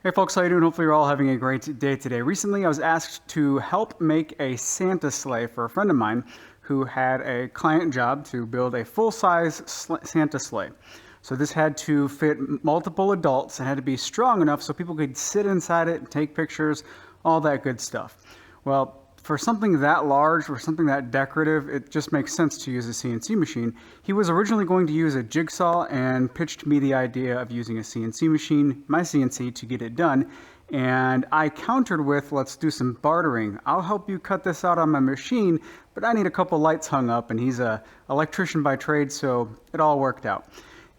Hey folks, how you doing? Hopefully you're all having a great day today. Recently I was asked to help make a Santa sleigh for a friend of mine who had a client job to build a full-size Santa sleigh. So this had to fit multiple adults and had to be strong enough so people could sit inside it and take pictures, all that good stuff. Well, for something that large, for something that decorative, it just makes sense to use a CNC machine. He was originally going to use a jigsaw and pitched me the idea of using a CNC machine, my CNC, to get it done. And I countered with, let's do some bartering. I'll help you cut this out on my machine, but I need a couple lights hung up, and he's an electrician by trade, so it all worked out.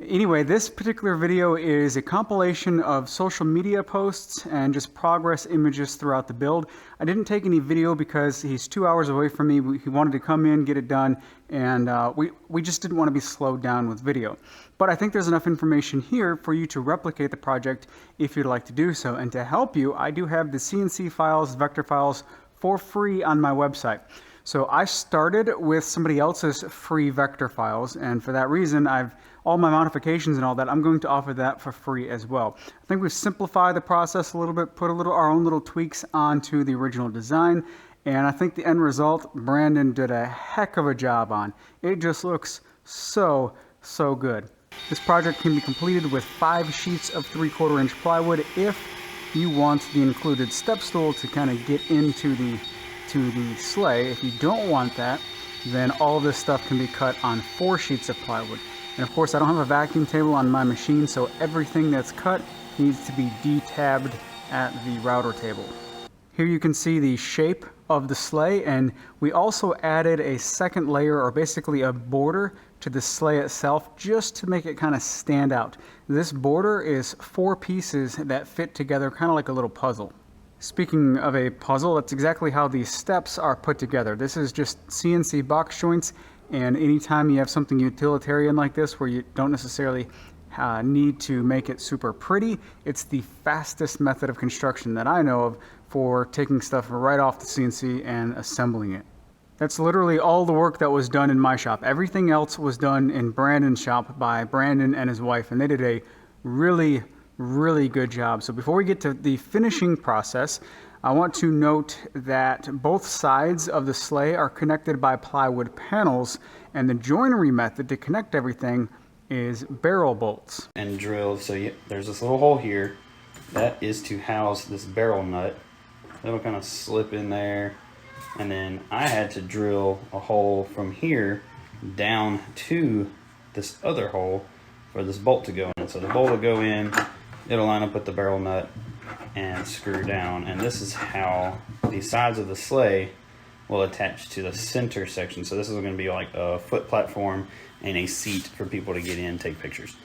Anyway, this particular video is a compilation of social media posts and just progress images throughout the build. I didn't take any video because he's 2 hours away from me. He wanted to come in, get it done, and we just didn't want to be slowed down with video. But I think there's enough information here for you to replicate the project if you'd like to do so. And to help you, I do have the CNC files, vector files, for free on my website. So I started with somebody else's free vector files, and for that reason, all my modifications and all that, I'm going to offer that for free as well. I think we've simplified the process a little bit, put our own little tweaks onto the original design, and I think the end result, Brandon did a heck of a job on. It just looks so good. This project can be completed with 5 sheets of 3/4 inch plywood if you want the included step stool to kind of get into the sleigh. If you don't want that, then all of this stuff can be cut on 4 sheets of plywood. And of course, I don't have a vacuum table on my machine, so everything that's cut needs to be detabbed at the router table. Here you can see the shape of the sleigh, and we also added a second layer, or basically a border, to the sleigh itself just to make it kind of stand out. This border is 4 pieces that fit together kind of like a little puzzle. Speaking of a puzzle, that's exactly how these steps are put together. This is just CNC box joints, and anytime you have something utilitarian like this where you don't necessarily need to make it super pretty, it's the fastest method of construction that I know of for taking stuff right off the CNC and assembling it. That's literally all the work that was done in my shop. Everything else was done in Brandon's shop by Brandon and his wife, and they did a really good job. So before we get to the finishing process, I want to note that both sides of the sleigh are connected by plywood panels, and the joinery method to connect everything is barrel bolts. And drilled, so there's this little hole here that is to house this barrel nut. It'll kind of slip in there, and then I had to drill a hole from here down to this other hole for this bolt to go in. So the bolt will go in, it'll line up with the barrel nut and screw down, and this is how the sides of the sleigh will attach to the center section. So this is going to be like a foot platform and a seat for people to get in and take pictures.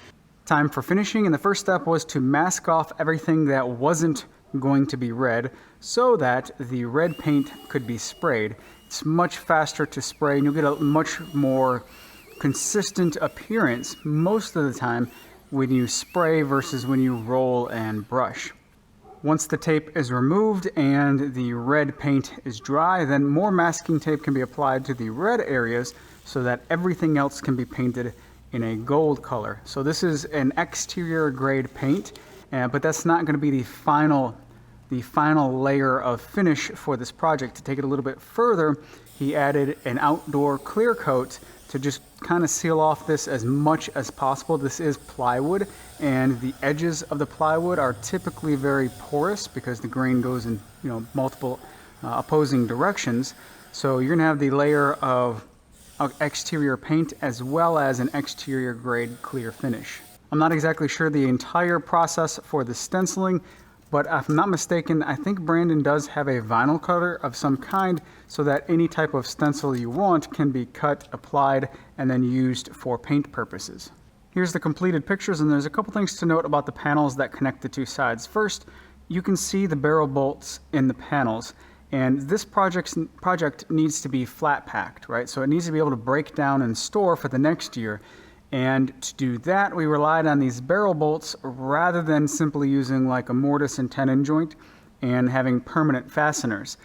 Time for finishing, and the first step was to mask off everything that wasn't going to be red so that the red paint could be sprayed. It's much faster to spray, and you'll get a much more consistent appearance most of the time when you spray versus when you roll and brush. Once the tape is removed and the red paint is dry, then more masking tape can be applied to the red areas so that everything else can be painted in a gold color. So this is an exterior grade paint, but that's not going to be the final layer of finish for this project. To take it a little bit further, he added an outdoor clear coat to just kind of seal off this as much as possible. This is plywood, and the edges of the plywood are typically very porous because the grain goes in multiple opposing directions. So you're gonna have the layer of exterior paint as well as an exterior grade clear finish. I'm not exactly sure the entire process for the stenciling, but if I'm not mistaken, I think Brandon does have a vinyl cutter of some kind so that any type of stencil you want can be cut, applied, and then used for paint purposes. Here's the completed pictures, and there's a couple things to note about the panels that connect the two sides. First, you can see the barrel bolts in the panels, and this project needs to be flat packed, right? So it needs to be able to break down and store for the next year. And to do that, we relied on these barrel bolts rather than simply using like a mortise and tenon joint and having permanent fasteners.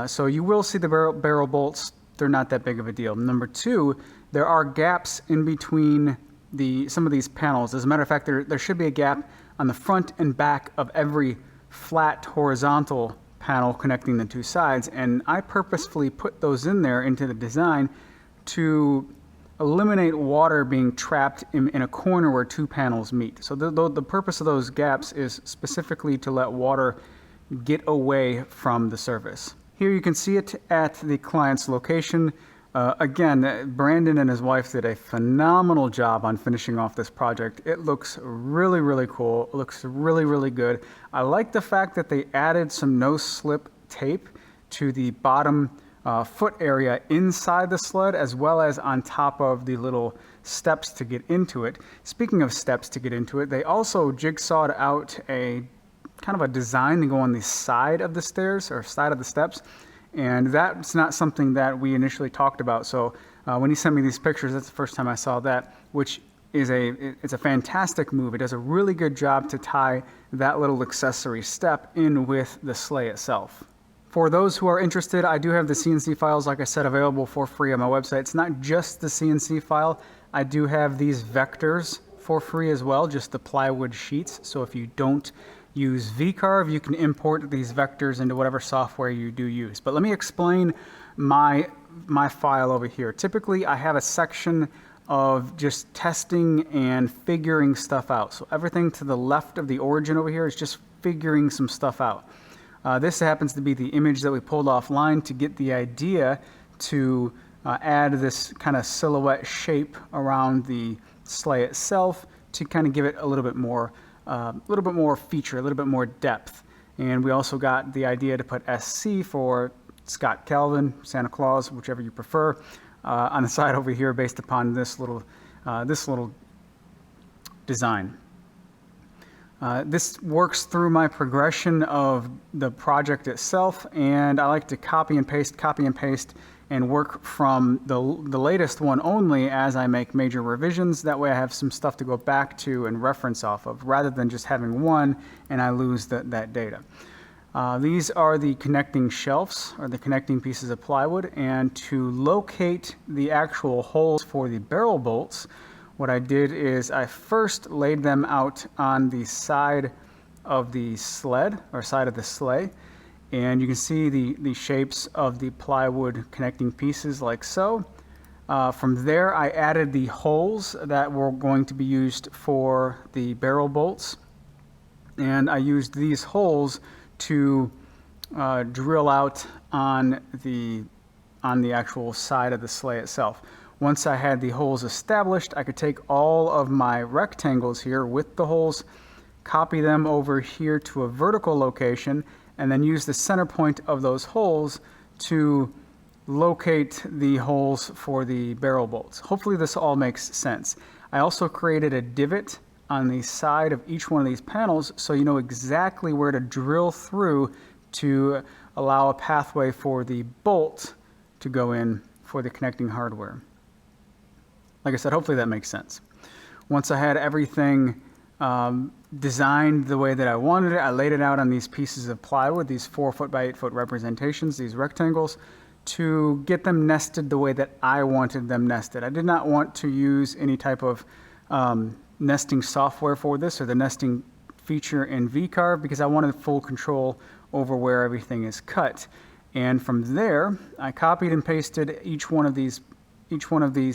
So you will see the barrel bolts. They're not that big of a deal. Number 2, there are gaps in between some of these panels. As a matter of fact, there should be a gap on the front and back of every flat horizontal panel connecting the two sides, and I purposefully put those in there into the design to eliminate water being trapped in a corner where two panels meet. So the purpose of those gaps is specifically to let water get away from the surface. Here you can see it at the client's location. Again, Brandon and his wife did a phenomenal job on finishing off this project. It looks really, really cool. It looks really, really good. I like the fact that they added some no-slip tape to the bottom foot area inside the sled, as well as on top of the little steps to get into it. Speaking of steps to get into it, they also jigsawed out a kind of a design to go on the side of the stairs or side of the steps. And that's not something that we initially talked about. So when he sent me these pictures, that's the first time I saw that, which is it's a fantastic move. It does a really good job to tie that little accessory step in with the sleigh itself. For those who are interested, I do have the CNC files, like I said, available for free on my website. It's not just the CNC file. I do have these vectors for free as well, just the plywood sheets. So if you don't use VCarve, you can import these vectors into whatever software you do use. But let me explain my file over here. Typically, I have a section of just testing and figuring stuff out. So everything to the left of the origin over here is just figuring some stuff out. This happens to be the image that we pulled offline to get the idea to add this kind of silhouette shape around the sleigh itself to kind of give it a little bit more feature, a little bit more depth. And we also got the idea to put SC for Scott Calvin, Santa Claus, whichever you prefer, on the side over here based upon this little design. This works through my progression of the project itself, and I like to copy and paste, and work from the latest one only as I make major revisions. That way I have some stuff to go back to and reference off of, rather than just having one and I lose that data. These are the connecting shelves, or the connecting pieces of plywood, and to locate the actual holes for the barrel bolts, what I did is I first laid them out on the side of the sled, or side of the sleigh, and you can see the shapes of the plywood connecting pieces like so. From there, I added the holes that were going to be used for the barrel bolts, and I used these holes to drill out on the actual side of the sleigh itself. Once I had the holes established, I could take all of my rectangles here with the holes, copy them over here to a vertical location, and then use the center point of those holes to locate the holes for the barrel bolts. Hopefully this all makes sense. I also created a divot on the side of each one of these panels so you know exactly where to drill through to allow a pathway for the bolt to go in for the connecting hardware. Like I said, hopefully that makes sense. Once I had everything designed the way that I wanted it, I laid it out on these pieces of plywood, these 4 foot by 8 foot representations, these rectangles, to get them nested the way that I wanted them nested. I did not want to use any type of nesting software for this, or the nesting feature in VCarve, because I wanted full control over where everything is cut. And from there, I copied and pasted each one of these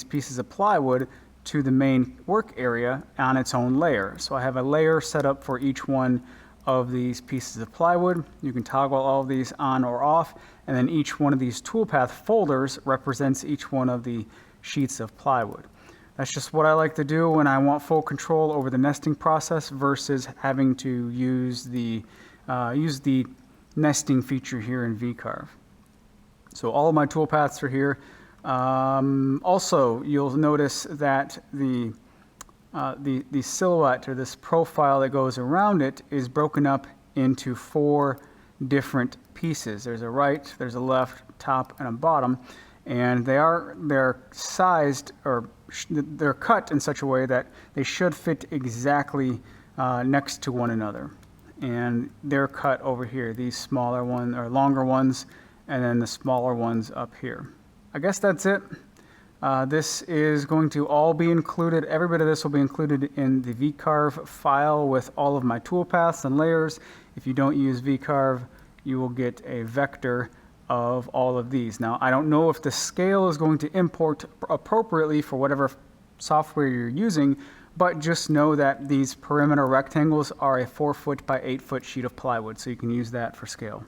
pieces of plywood to the main work area on its own layer. So I have a layer set up for each one of these pieces of plywood. You can toggle all of these on or off, and then each one of these toolpath folders represents each one of the sheets of plywood. That's just what I like to do when I want full control over the nesting process versus having to use the nesting feature here in VCarve. So all of my toolpaths are here. Also, you'll notice that the silhouette, or this profile that goes around it, is broken up into 4 different pieces. There's a right, there's a left, top, and a bottom, and they're sized, or they're cut in such a way that they should fit exactly next to one another. And they're cut over here, these smaller ones or longer ones, and then the smaller ones up here. I guess that's it. This is going to all be included, every bit of this will be included in the VCarve file with all of my toolpaths and layers. If you don't use VCarve, you will get a vector of all of these. Now, I don't know if the scale is going to import appropriately for whatever software you're using, but just know that these perimeter rectangles are a 4 foot by 8 foot sheet of plywood, so you can use that for scale.